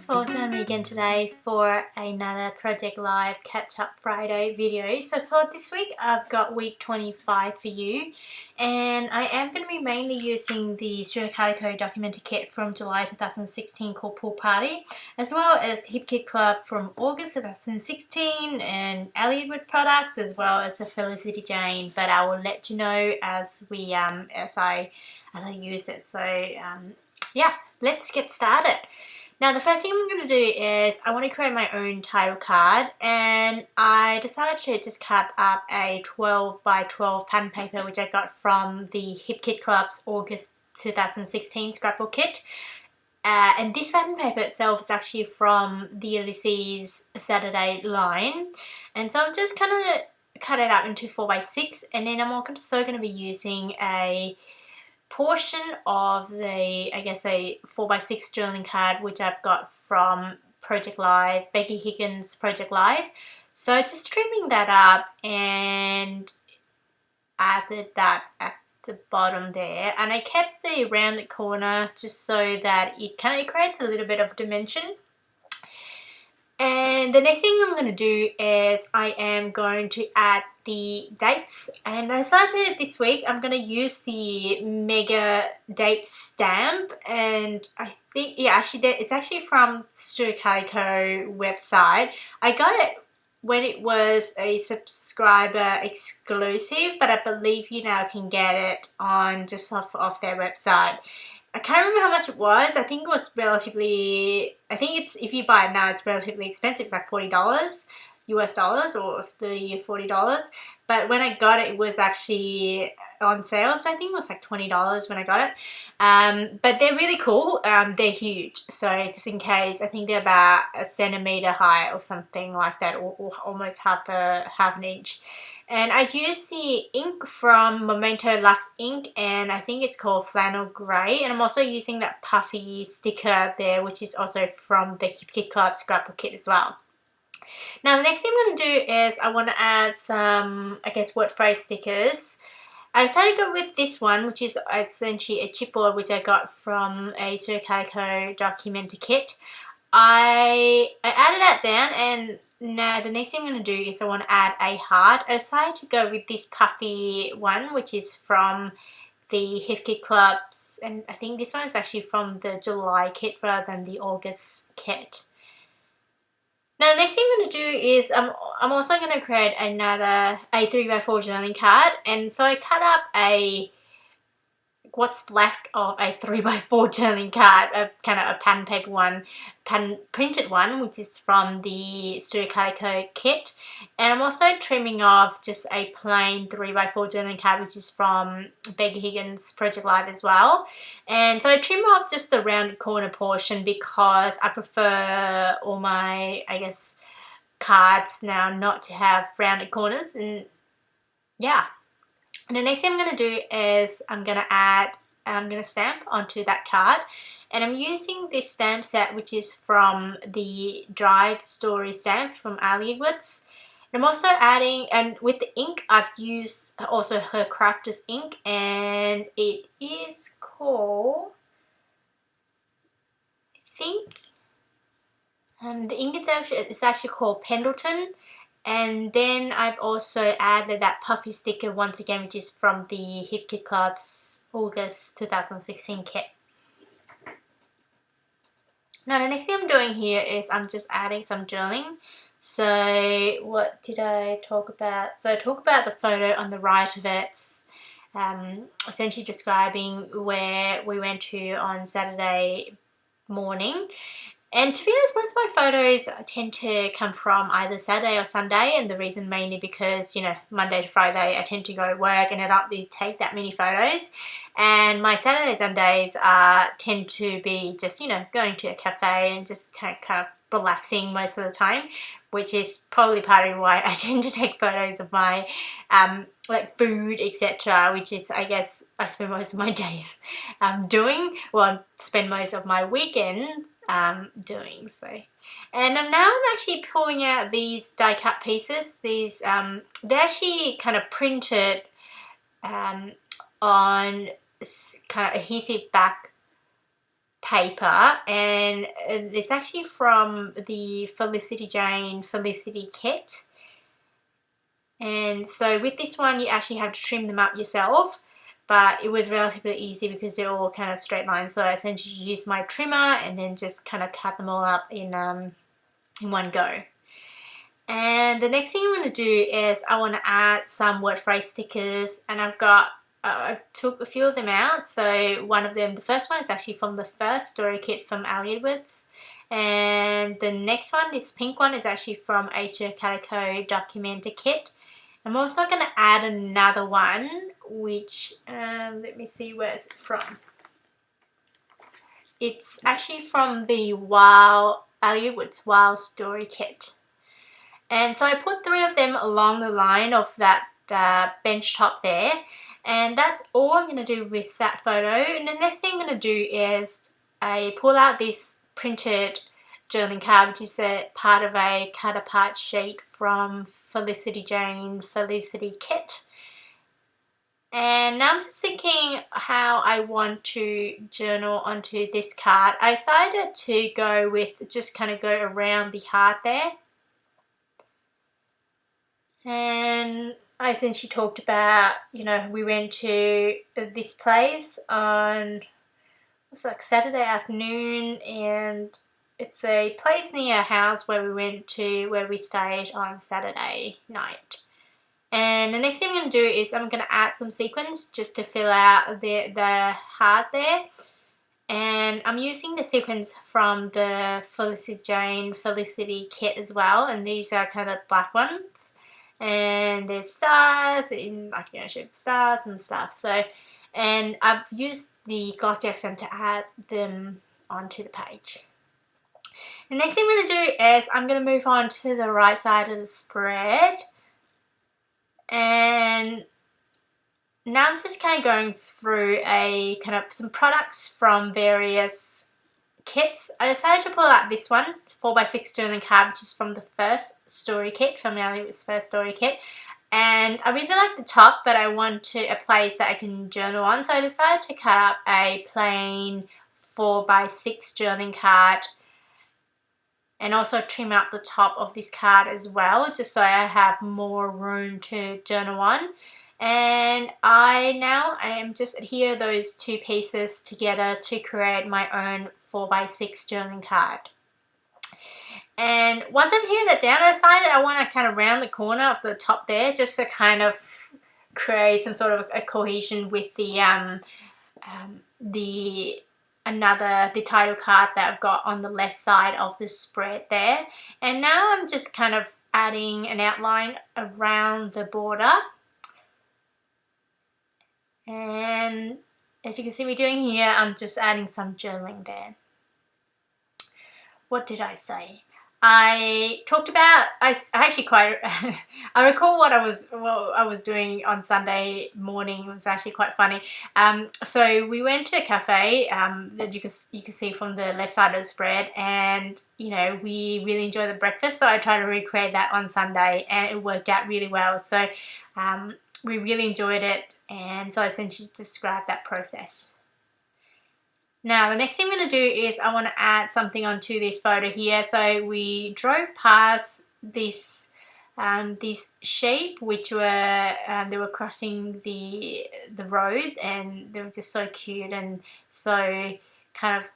guys, well join me again today for another Project Live Catch-Up Friday video. So for this week I've got week 25 for you, and I am going to be mainly using the Calico documentary kit from July 2016 called Pool Party, as well as Hip Kit Club from August 2016 and Elliotwood products, as well as the Felicity Jane, but I will let you know as I use it. So yeah, let's get started. Now the first thing I'm going to do is I want to create my own title card, and I decided to just cut up a 12 by 12 pattern paper which I got from the Hip Kit Club's August 2016 scrapbook kit. And this pattern paper itself is actually from the Ulysses Saturday line, and so I'm just kind of cut it up into 4 by 6, and then I'm also going to be using a portion of the, a 4 by 6 journaling card which I've got from Project Live, Becky Higgins Project Live. So just trimming that up and added that at the bottom there, and I kept the rounded corner just so that it kind of creates a little bit of dimension. And the next thing I'm going to do is I am going to add the dates, and I decided this week I'm going to use the mega date stamp, and I think, it's actually from the Calico website. I got it when it was a subscriber exclusive, but I believe you now can get it on just off their website. I can't remember how much it was. I think it was if you buy it now, it's relatively expensive. It's like $40 US dollars or $30 or $40. But when I got it, it was actually on sale. So I think it was like $20 when I got it. But they're really cool. They're huge. So just in case, I think they're about a centimeter high or something like that, or almost half an inch. And I used the ink from Memento Luxe ink, and I think it's called Flannel Grey. And I'm also using that puffy sticker there, which is also from the Hip Kit Club scrapbook kit as well. Now the next thing I'm going to do is I want to add some, word phrase stickers. I decided to go with this one, which is essentially a chipboard which I got from a Calico documentary kit. I added that down, and now the next thing I'm going to do is I want to add a heart. I decided to go with this puffy one, which is from the Hip Kit Clubs, and I think this one is actually from the July kit rather than the August kit. Now the next thing I'm going to do is I'm also going to create another 3x4 journaling card, and so I cut up what's left of a 3x4 journaling card, a pattern paper one, pattern printed one, which is from the Calico kit. And I'm also trimming off just a plain 3x4 journaling card, which is from Becky Higgins Project Live as well. And so I trim off just the rounded corner portion because I prefer all my, cards now not to have rounded corners. And yeah. And the next thing I'm going to do is I'm going to stamp onto that card, and I'm using this stamp set which is from the Drive Story stamp from Elliotwood's. I'm also adding, and with the ink I've used also her Crafter's ink, and it is called, I think, the ink is actually called Pendleton. And then I've also added that puffy sticker once again, which is from the Hip Kit Club's August 2016 kit. Now the next thing I'm doing here is I'm just adding some journaling. So what did I talk about? So I talk about the photo on the right of it, essentially describing where we went to on Saturday morning. And to be honest, most of my photos tend to come from either Saturday or Sunday, and the reason mainly because, Monday to Friday I tend to go to work and I don't really take that many photos. And my Saturdays and Sundays tend to be just, going to a cafe and just kind of relaxing most of the time, which is probably part of why I tend to take photos of my food, etc., which is, I spend most of my days spend most of my weekend doing so. And now I'm actually pulling out these die cut pieces. These they're actually kind of printed on kind of adhesive back paper, and it's actually from the Felicity Jane Felicity kit. And so with this one you actually have to trim them up yourself, but it was relatively easy because they're all kind of straight lines. So I essentially used my trimmer and then just kind of cut them all up in one go. And the next thing I'm going to do is I want to add some word phrase stickers, and I took a few of them out. So one of them, the first one is actually from the first story kit from Ali Edwards, and the next one, this pink one, is actually from Asia Calico Documenter kit. I'm also going to add another one, which let me see where it's from. It's actually from the Ali Edwards Wow Story kit. And so I put 3 of them along the line of that bench top there. And that's all I'm going to do with that photo. And the next thing I'm going to do is I pull out this printed journaling card, which is a part of a cut apart sheet from Felicity Jane Felicity kit. And now I'm just thinking how I want to journal onto this card. I decided to go with just kind of go around the heart there. And I essentially talked about, we went to this place on, it was like Saturday afternoon, and it's a place near our house where we stayed on Saturday night. And the next thing I'm going to do is I'm going to add some sequins just to fill out the heart there. And I'm using the sequins from the Felicity Jane Felicity kit as well, and these are kind of black ones. And there's stars in shape of stars and stuff. So, and I've used the glossy accent to add them onto the page. The next thing I'm going to do is I'm going to move on to the right side of the spread, and now I'm just kind of going through some products from various kits. I decided to pull out this one, 4x6 journaling card, which is from the first story kit, from Elliott's first story kit. And I really like the top, but I want a place that I can journal on. So I decided to cut up a plain 4x6 journaling card and also trim out the top of this card as well, just so I have more room to journal on. And I am just adhere those 2 pieces together to create my own 4x6 journaling card. And once I've adhered that down, I decided I want to kind of round the corner of the top there, just to kind of create some sort of a cohesion with the title card that I've got on the left side of the spread there. And now I'm just kind of adding an outline around the border. And as you can see me doing here, I'm just adding some journaling there. What did I say? I talked about, I recall what I was doing on Sunday morning. It was actually quite funny. So we went to a cafe that you can see from the left side of the spread, and we really enjoyed the breakfast. So I tried to recreate that on Sunday, and it worked out really well. So we really enjoyed it, and so I essentially described that process. Now the next thing I'm going to do is I want to add something onto this photo here. So we drove past this sheep, which were they were crossing the road, and they were just so cute and so kind of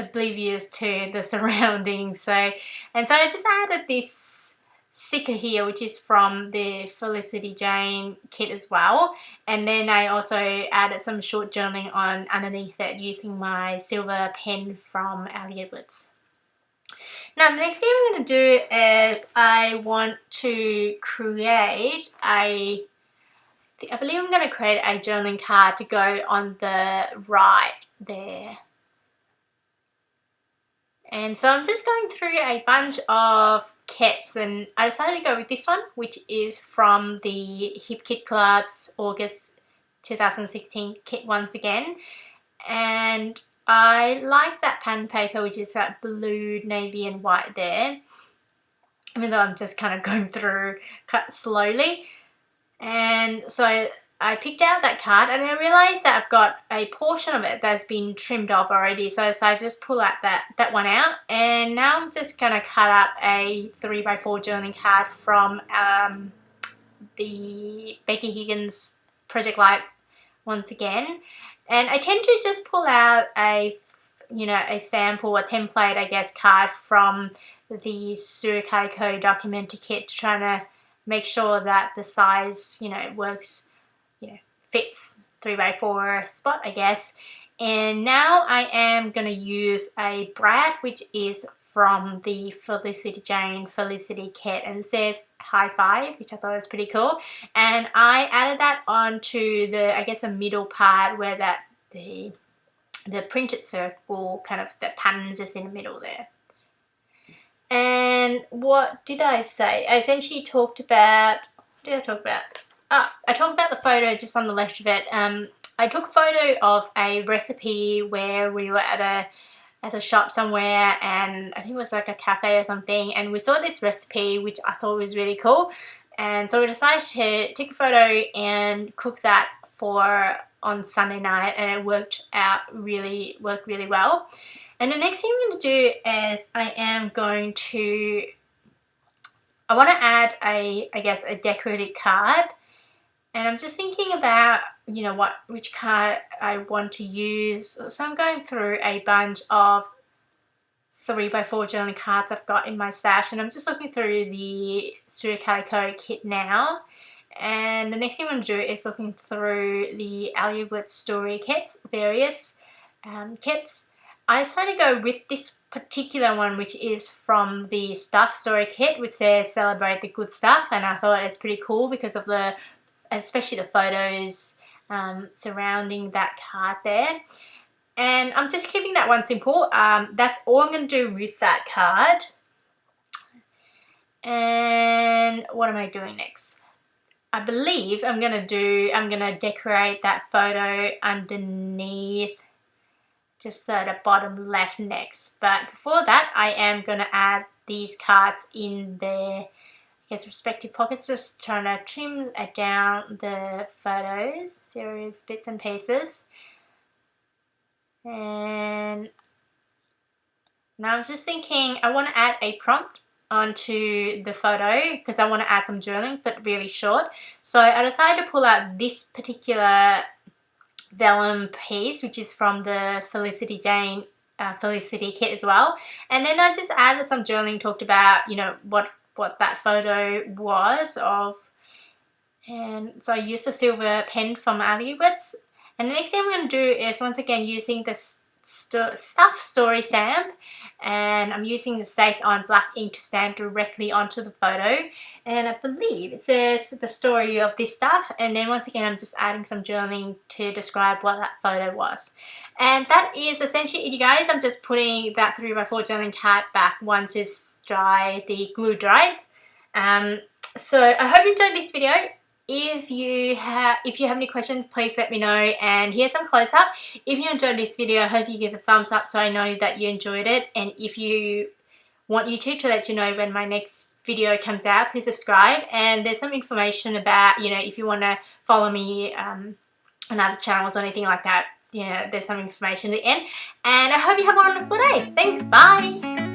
oblivious to the surroundings. So I just added this sticker here, which is from the Felicity Jane kit as well, and then I also added some short journaling on underneath it using my silver pen from Ali Edwards. Now the next thing I'm going to do is I want to create I believe I'm going to create a journaling card to go on the right there. And so I'm just going through a bunch of kits, and I decided to go with this one, which is from the Hip Kit Club's August 2016 kit once again. And I like that pattern paper, which is that blue, navy and white there, even though I'm just kind of going through quite slowly. And so I picked out that card and I realised that I've got a portion of it that's been trimmed off already. So I just pull out that one out, and now I'm just going to cut up a 3x4 journaling card from the Becky Higgins Project Light once again. And I tend to just pull out a sample, a template, I guess, card from the Calico Documenter kit to try to make sure that the size, works, fits 3x4 spot, I guess. And now I am going to use a brad, which is from the Felicity Jane Felicity kit, and it says high five, which I thought was pretty cool. And I added that onto the, I guess, the middle part where that the printed circle kind of, the pattern's just in the middle there. And what did I say? I essentially talked about, what did I talk about? I talked about the photo just on the left of it. I took a photo of a recipe where we were at a shop somewhere, and I think it was like a cafe or something, and we saw this recipe which I thought was really cool, and so we decided to take a photo and cook that on Sunday night, and it worked really well. And the next thing I'm going to do is I want to add a decorative card. And I'm just thinking about, which card I want to use. So I'm going through a bunch of 3x4 journaling cards I've got in my stash, and I'm just looking through the Studio Calico kit now. And the next thing I'm going to do is looking through the Alliwood Story kits, various kits. I decided to go with this particular one, which is from the Stuff Story kit, which says Celebrate the Good Stuff, and I thought it's pretty cool because of especially the photos surrounding that card there. And I'm just keeping that one simple. That's all I'm going to do with that card. And what am I doing next? I believe I'm going to decorate that photo underneath, just at the bottom left next. But before that, I am going to add these cards in their, respective pockets, just trying to trim down the photos, various bits and pieces. And now I'm just thinking I want to add a prompt onto the photo because I want to add some journaling, but really short. So I decided to pull out this particular vellum piece, which is from the Felicity Jane Felicity kit as well. And then I just added some journaling, talked about, what that photo was of. And so I used a silver pen from Alliwood's. And the next thing I'm going to do is once again using the Stuff Story stamp, and I'm using the Stays On black ink to stamp directly onto the photo, and I believe it says the story of this stuff. And then once again I'm just adding some journaling to describe what that photo was. And that is essentially it, you guys. I'm just putting that 3x4 journaling card back once it's dry, the glue dried. So I hope you enjoyed this video. If you have any questions, please let me know. And here's some close up. If you enjoyed this video, I hope you give a thumbs up so I know that you enjoyed it. And if you want YouTube to let you know when my next video comes out, please subscribe. And there's some information about, if you want to follow me on other channels or anything like that, there's some information at the end. And I hope you have a wonderful day. Thanks, bye.